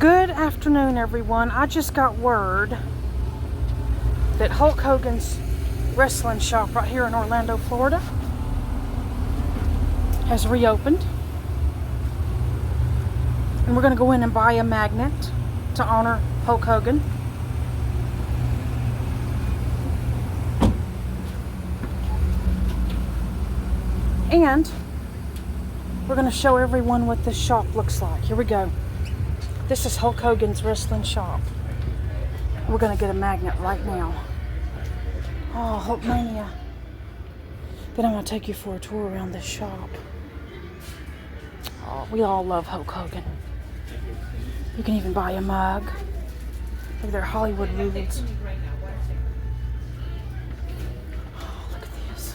Good afternoon, everyone. I just got word that Hulk Hogan's wrestling shop right here in Orlando, Florida has reopened. And we're going to go in and buy a magnet to honor Hulk Hogan. And we're going to show everyone what this shop looks like. Here we go. This is Hulk Hogan's wrestling shop. We're going to get a magnet right now. Oh, Hulkmania. Then I'm going to take you for a tour around this shop. Oh, we all love Hulk Hogan. You can even buy a mug. Look at their Hollywood rules. Oh, look at this.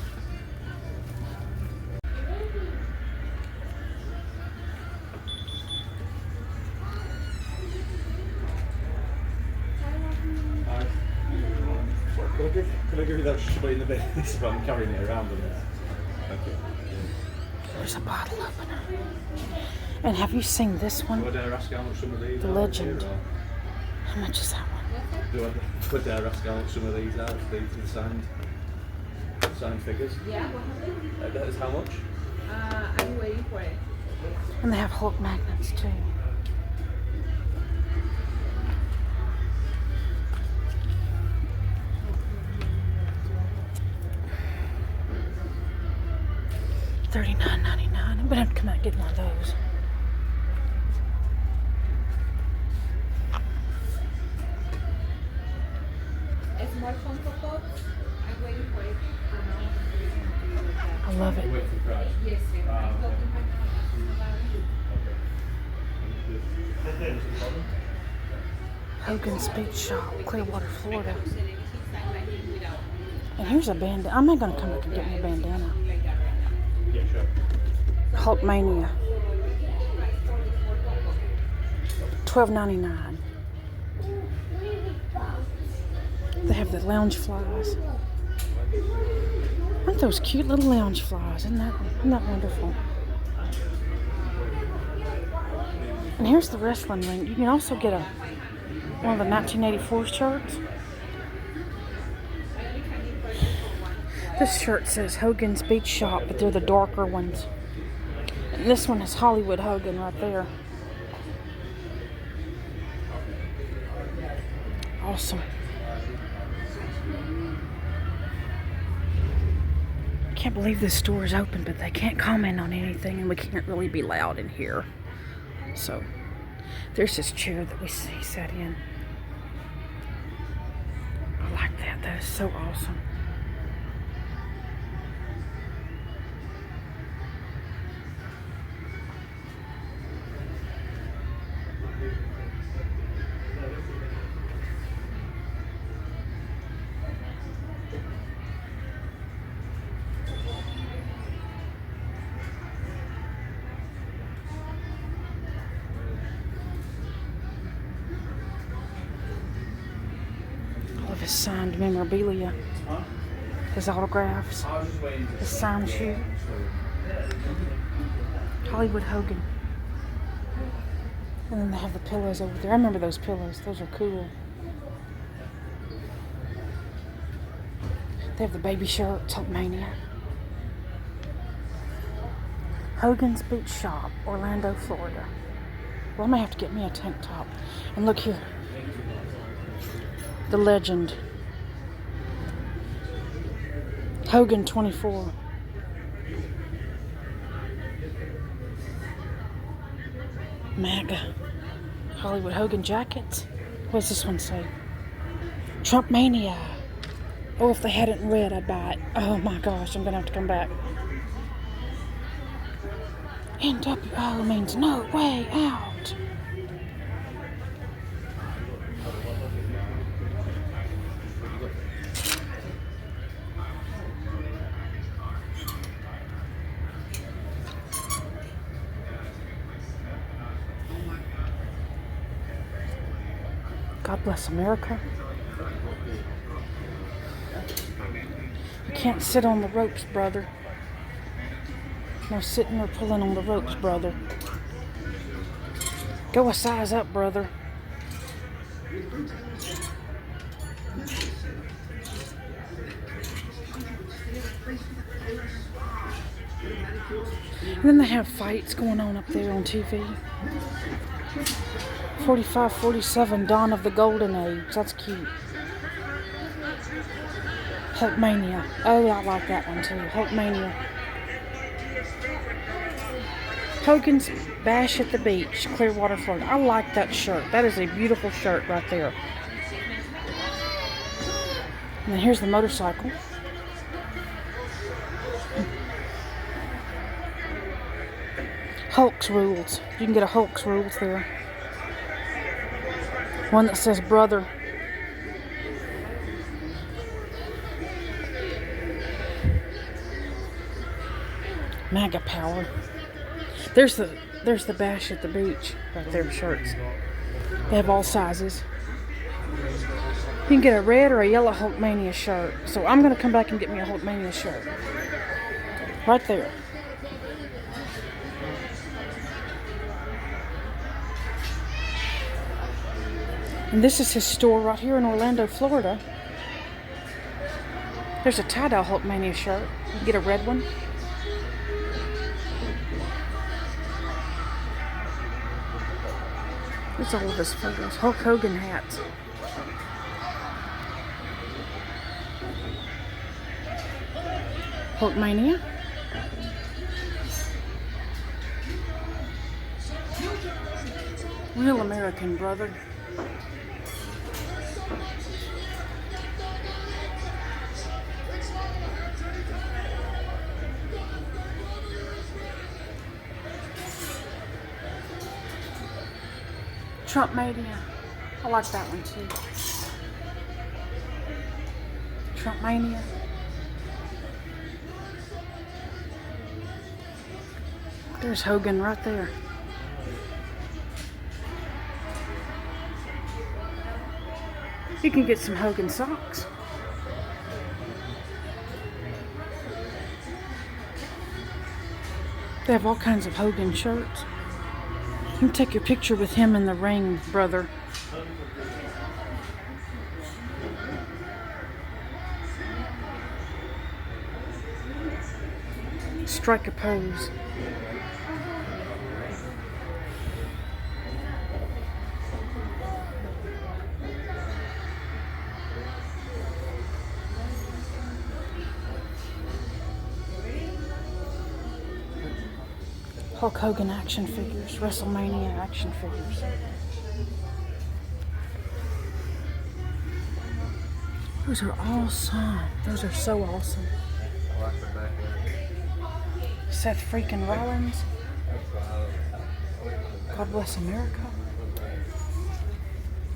Could I give you that shit in the bed? If I'm carrying it around. Thank you. There's a bottle opener. And have you seen this one? Do I dare ask how much some of these The are? Legend. Here, How much is that one? do I dare ask how much some of these are? These are the signed figures. Yeah. That is how much? I'm waiting for it. And they have Hulk magnets too. $39.99. I'm gonna have to come out and get one of those. It's more Funko Pops. I'm waiting for it. I love it. Wait for price. Yes, sir. I'm talking Hogan's Beach Shop, Clearwater, Florida. And here's a bandana. I'm not gonna come back and get me a bandana. Yeah, sure. Hulkmania. $12.99. They have the lounge flies. Aren't those cute little lounge flies? Isn't that wonderful? And here's the wrestling ring. You can also get one of the 1984 shirts. This shirt says Hogan's Beach Shop, but they're the darker ones. And this one is Hollywood Hogan right there. Awesome. I can't believe this store is open, but they can't comment on anything, and we can't really be loud in here. So, there's this chair that he sat in. I like that. That is so awesome. All of his signed memorabilia, his autographs, his signed shoe. Hollywood Hogan. And then they have the pillows over there. I remember those pillows. Those are cool. They have the baby shirts, Hulkmania. Hogan's Beach Shop, Orlando, Florida. Well, I may have to get me a tank top. And look here. The Legend. Hogan 24. MAGA. Hollywood Hogan jackets. What does this one say? Trumpmania. Oh, if they had it in red, I'd buy it. Oh my gosh, I'm gonna have to come back. NWO means no way out. God bless America. You can't sit on the ropes, brother. No sitting or pulling on the ropes, brother. Go a size up, brother. And then they have fights going on up there on TV. 45, 47, Dawn of the Golden Age. That's cute. Hulkmania. Oh, I like that one too. Hulkmania. Hogan's Bash at the Beach, Clearwater, Florida. I like that shirt. That is a beautiful shirt right there. And then here's the motorcycle. Hulk's Rules. You can get a Hulk's Rules there. One that says brother. MAGA Power. There's the Bash at the Beach right there shirts. They have all sizes. You can get a red or a yellow Hulkmania shirt. So I'm gonna come back and get me a Hulkmania shirt. Right there. And this is his store right here in Orlando, Florida. There's a tie-dye Hulkmania shirt. You can get a red one. It's all of his photos. Hulk Hogan hats. Hulkmania. Real American, brother. Trump Mania. I like that one too. Trump Mania. There's Hogan right there. You can get some Hogan socks. They have all kinds of Hogan shirts. You can take your picture with him in the ring, brother. Strike a pose. Hulk Hogan action figures, WrestleMania action figures. Those are awesome. Those are so awesome. Seth freaking Rollins. God bless America.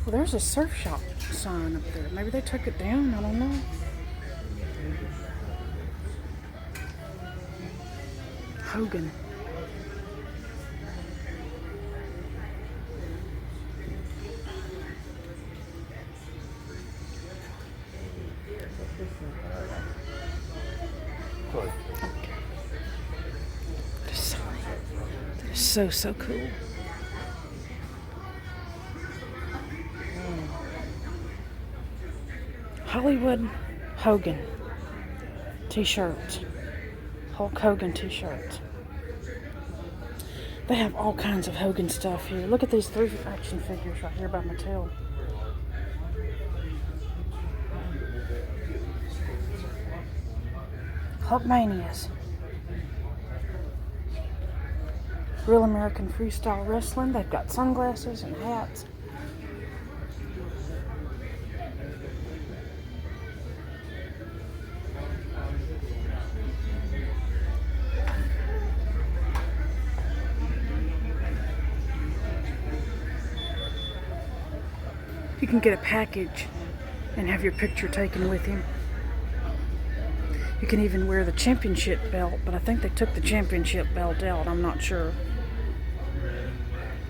Well, there's a surf shop sign up there. Maybe they took it down. I don't know. Hogan. That is so cool. Hollywood Hogan t-shirts. Hulk Hogan t-shirts. They have all kinds of Hogan stuff here. Look at these 3 action figures right here by Mattel. Hulkmanias. Real American Freestyle Wrestling. They've got sunglasses and hats. You can get a package and have your picture taken with him. You can even wear the championship belt, but I think they took the championship belt out. I'm not sure.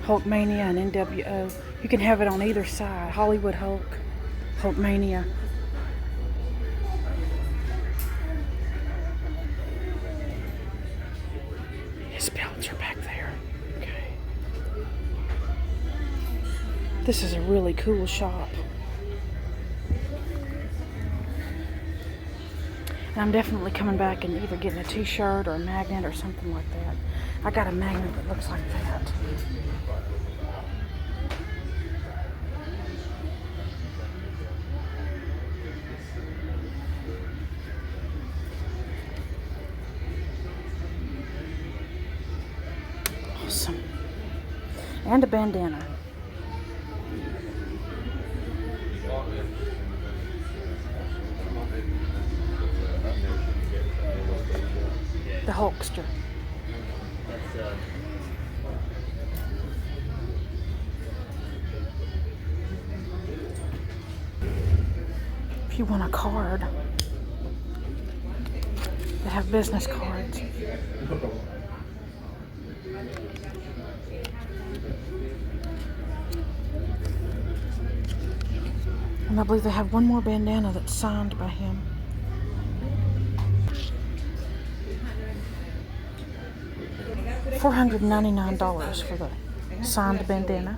Hulkmania and NWO. You can have it on either side. Hollywood Hulk, Hulkmania. His belts are back there. Okay. This is a really cool shop. And I'm definitely coming back and either getting a t-shirt or a magnet or something like that. I got a magnet that looks like that. Awesome. And a bandana. The Hulkster. If you want a card, they have business cards. And I believe they have one more bandana that's signed by him. $499 for the signed bandana.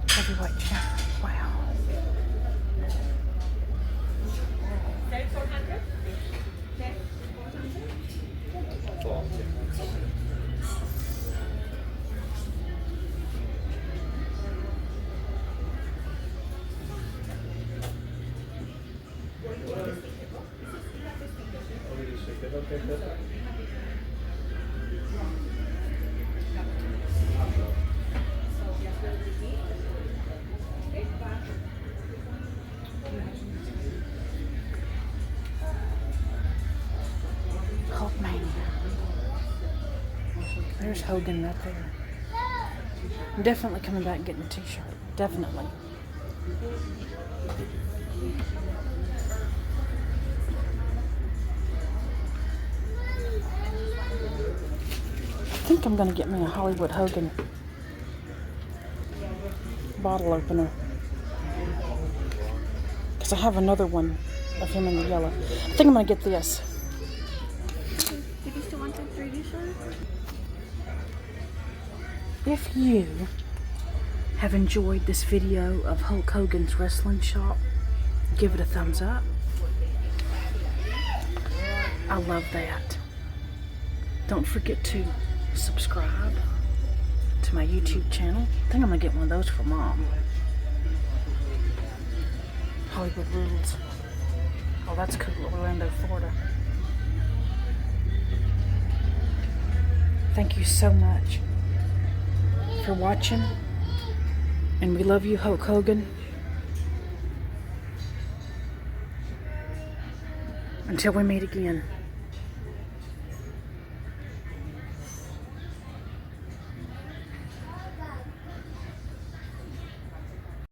Heavyweight champion. Wow. Hulkmania. There's Hogan right there. I'm definitely coming back and getting a t-shirt. Definitely. I think I'm going to get me a Hollywood Hogan bottle opener. Because I have another one of him in the yellow. I think I'm going to get this. Did you still want the 3D shirt? If you have enjoyed this video of Hulk Hogan's wrestling shop, give it a thumbs up. I love that. Don't forget to subscribe to my YouTube channel. I think I'm gonna get one of those for Mom. Hollywood Rules. Oh, that's cool. Orlando, Florida. Thank you so much for watching. And we love you, Hulk Hogan. Until we meet again.